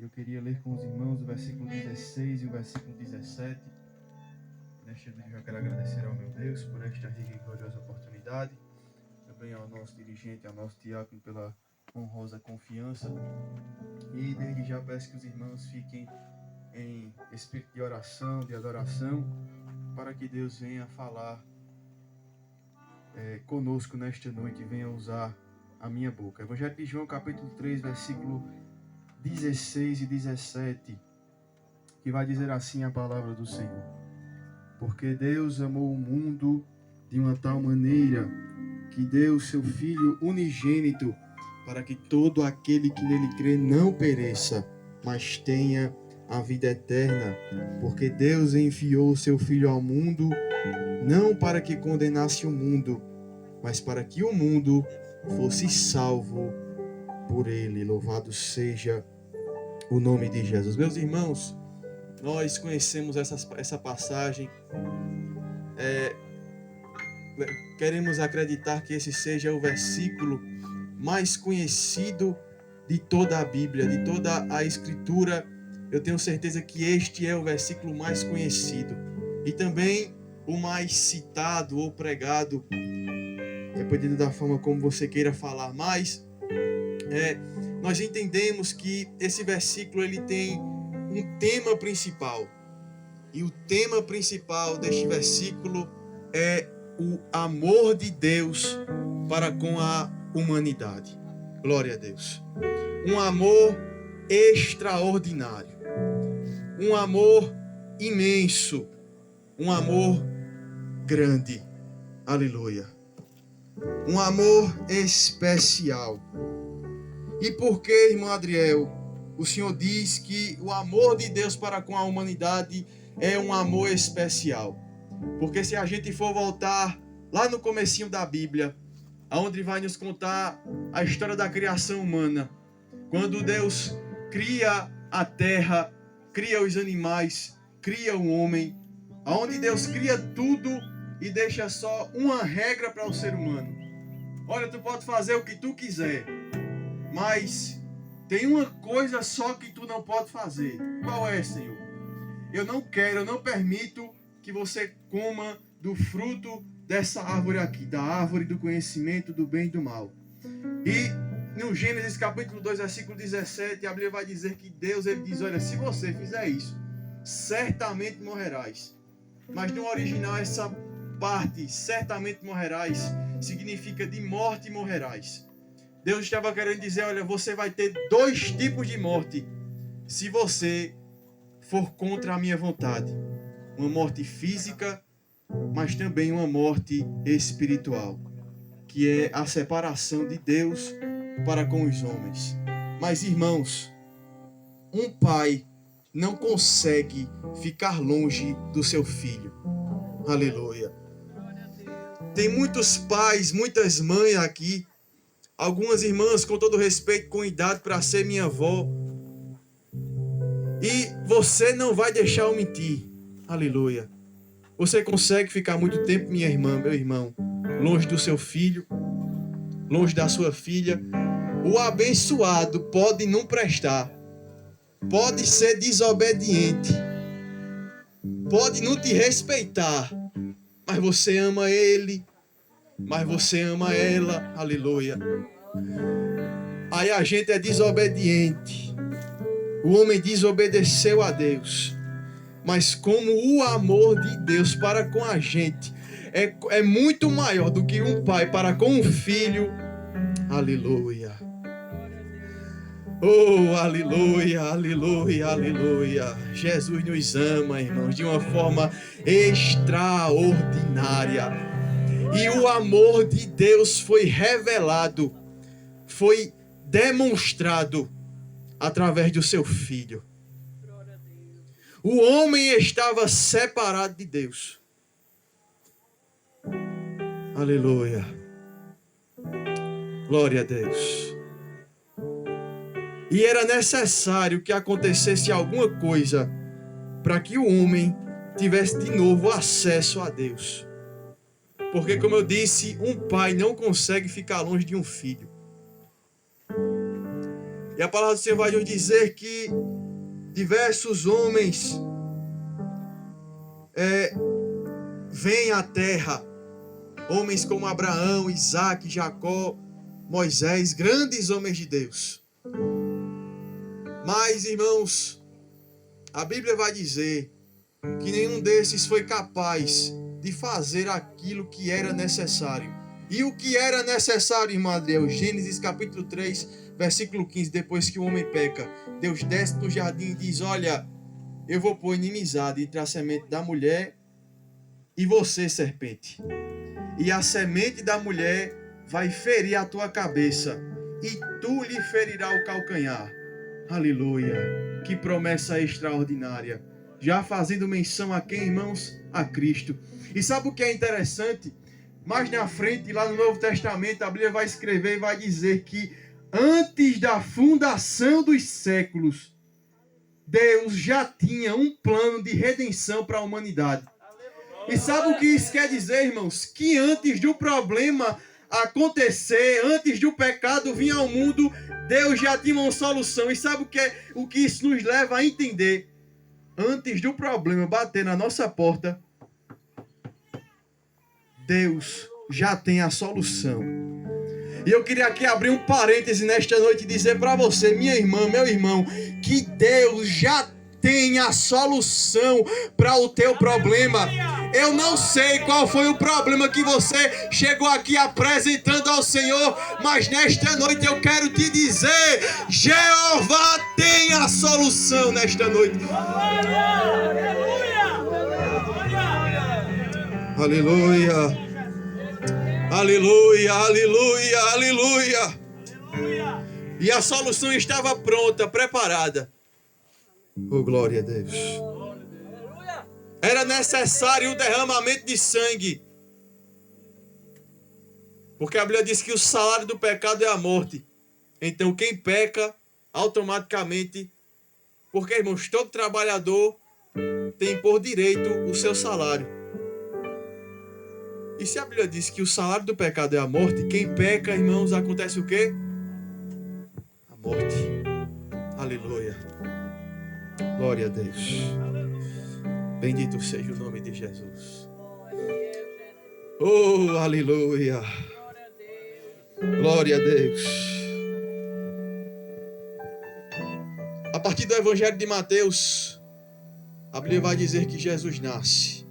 Eu queria ler com os irmãos o versículo 16 e o versículo 17. Neste vídeo eu quero agradecer ao meu Deus por esta rica e gloriosa oportunidade. Também ao nosso dirigente, ao nosso diácono pela honrosa confiança. E desde já peço que os irmãos fiquem em espírito de oração, de adoração, para que Deus venha falar conosco nesta noite e venha usar a minha boca. Evangelho de João, capítulo 3, versículo 16 e 17, que vai dizer assim a palavra do Senhor: porque Deus amou o mundo de uma tal maneira que deu seu Filho unigênito, para que todo aquele que nele crê não pereça, mas tenha a vida eterna. Porque Deus enviou o seu Filho ao mundo, não para que condenasse o mundo, mas para que o mundo fosse salvo por ele. Louvado seja o nome de Jesus. Meus irmãos, nós conhecemos essa passagem. Queremos acreditar que esse seja o versículo mais conhecido de toda a Bíblia, de toda a Escritura. Eu tenho certeza que este é o versículo mais conhecido e também o mais citado ou pregado, dependendo da forma como você queira falar. Mas nós entendemos que esse versículo ele tem um tema principal, e o tema principal deste versículo é o amor de Deus para com a humanidade. Glória a Deus. Um amor extraordinário, um amor imenso, um amor grande. Aleluia. Um amor especial. E por que, irmão Adriel, o Senhor diz que o amor de Deus para com a humanidade é um amor especial? Porque se a gente for voltar lá no comecinho da Bíblia, onde vai nos contar a história da criação humana, quando Deus cria a terra, cria os animais, cria o homem, onde Deus cria tudo e deixa só uma regra para o ser humano. Olha, tu pode fazer o que tu quiser, mas tem uma coisa só que tu não pode fazer. Qual é, Senhor? Eu não permito que você coma do fruto dessa árvore aqui, da árvore do conhecimento do bem e do mal. E no Gênesis capítulo 2, versículo 17, a Bíblia vai dizer que Deus, ele diz, olha, se você fizer isso, certamente morrerás. Mas no original essa parte, certamente morrerás, significa de morte morrerás. Deus estava querendo dizer, olha, você vai ter dois tipos de morte se você for contra a minha vontade. Uma morte física, mas também uma morte espiritual, que é a separação de Deus para com os homens. Mas, irmãos, um pai não consegue ficar longe do seu filho. Aleluia. Tem muitos pais, muitas mães aqui, algumas irmãs, com todo respeito, com idade para ser minha avó, e você não vai deixar eu mentir. Aleluia. Você consegue ficar muito tempo, minha irmã, meu irmão, longe do seu filho, longe da sua filha? O abençoado pode não prestar, pode ser desobediente, pode não te respeitar, mas você ama ele, mas você ama ela. Aleluia. Aí a gente é desobediente. O homem desobedeceu a Deus. Mas como o amor de Deus para com a gente é muito maior do que um pai para com um filho. Aleluia. Oh, aleluia, aleluia, aleluia. Jesus nos ama, irmãos, de uma forma extraordinária. E o amor de Deus foi revelado, foi demonstrado através do seu filho. O homem estava separado de Deus. Aleluia. Glória a Deus. E era necessário que acontecesse alguma coisa para que o homem tivesse de novo acesso a Deus. Porque, como eu disse, um pai não consegue ficar longe de um filho. E a palavra do Senhor vai nos dizer que diversos homens vêm à terra. Homens como Abraão, Isaac, Jacó, Moisés, grandes homens de Deus. Mas, irmãos, a Bíblia vai dizer que nenhum desses foi capaz de fazer aquilo que era necessário. E o que era necessário, irmão Adriel? Gênesis capítulo 3, versículo 15, depois que o homem peca, Deus desce do jardim e diz: olha, eu vou pôr inimizade entre a semente da mulher e você, serpente. E a semente da mulher vai ferir a tua cabeça, e tu lhe ferirá o calcanhar. Aleluia! Que promessa extraordinária! Já fazendo menção a quem, irmãos? A Cristo. E sabe o que é interessante? Mais na frente, lá no Novo Testamento, a Bíblia vai escrever e vai dizer que antes da fundação dos séculos, Deus já tinha um plano de redenção para a humanidade. E sabe o que isso quer dizer, irmãos? Que antes do problema acontecer, antes do pecado vir ao mundo, Deus já tinha uma solução. E sabe o que isso nos leva a entender? Antes do problema bater na nossa porta, Deus já tem a solução. E eu queria aqui abrir um parêntese nesta noite e dizer para você, minha irmã, meu irmão, que Deus já tem a solução para o teu problema. Eu não sei qual foi o problema que você chegou aqui apresentando ao Senhor, mas nesta noite eu quero te dizer, Jeová tem a solução nesta noite. Aleluia, aleluia, aleluia, aleluia. E a solução estava pronta, preparada. Oh, glória a Deus. Era necessário o derramamento de sangue. Porque a Bíblia diz que o salário do pecado é a morte. Então quem peca, automaticamente... Porque, irmãos, todo trabalhador tem por direito o seu salário. E se a Bíblia diz que o salário do pecado é a morte, quem peca, irmãos, acontece o quê? A morte. Aleluia. Glória a Deus. Bendito seja o nome de Jesus. Oh, aleluia. Glória a Deus. A partir do Evangelho de Mateus, a Bíblia vai dizer que Jesus nasce.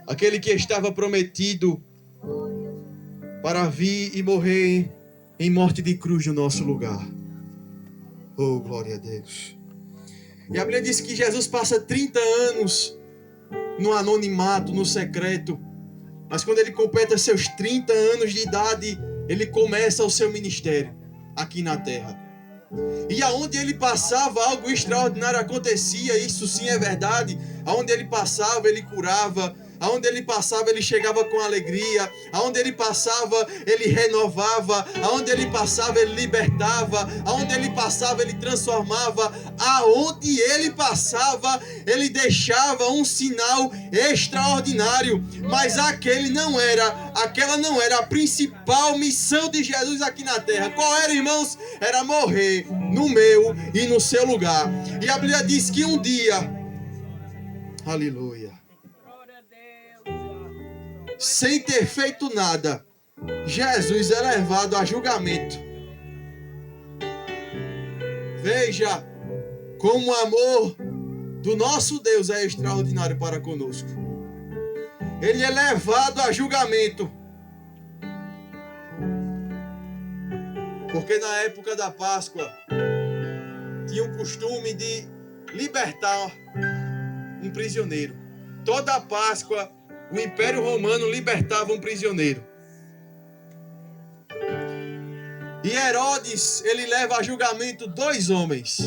Aquele que estava prometido para vir e morrer em morte de cruz no nosso lugar. Oh, glória a Deus. E a Bíblia diz que Jesus passa 30 anos no anonimato, no secreto. Mas quando ele completa seus 30 anos de idade, ele começa o seu ministério aqui na terra. E aonde ele passava, algo extraordinário acontecia, isso sim é verdade. Aonde ele passava, ele curava. Aonde ele passava, ele chegava com alegria. Aonde ele passava, ele renovava. Aonde ele passava, ele libertava. Aonde ele passava, ele transformava. Aonde ele passava, ele deixava um sinal extraordinário. Mas aquela não era a principal missão de Jesus aqui na terra. Qual era, irmãos? Era morrer no meu e no seu lugar. E a Bíblia diz que um dia, aleluia, sem ter feito nada, Jesus é levado a julgamento. Veja como o amor do nosso Deus é extraordinário para conosco. Ele é levado a julgamento. Porque na época da Páscoa tinha o costume de libertar um prisioneiro. Toda a Páscoa o Império Romano libertava um prisioneiro. E Herodes, ele leva a julgamento 2 homens.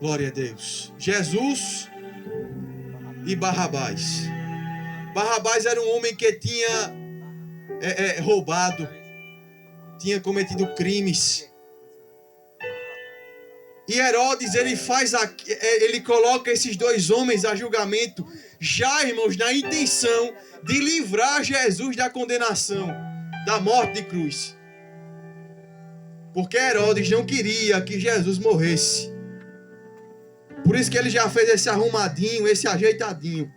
Glória a Deus. Jesus e Barrabás. Barrabás era um homem que tinha roubado, tinha cometido crimes. E Herodes, ele coloca esses 2 homens a julgamento, já, irmãos, na intenção de livrar Jesus da condenação, da morte de cruz. Porque Herodes não queria que Jesus morresse. Por isso que ele já fez esse arrumadinho, esse ajeitadinho.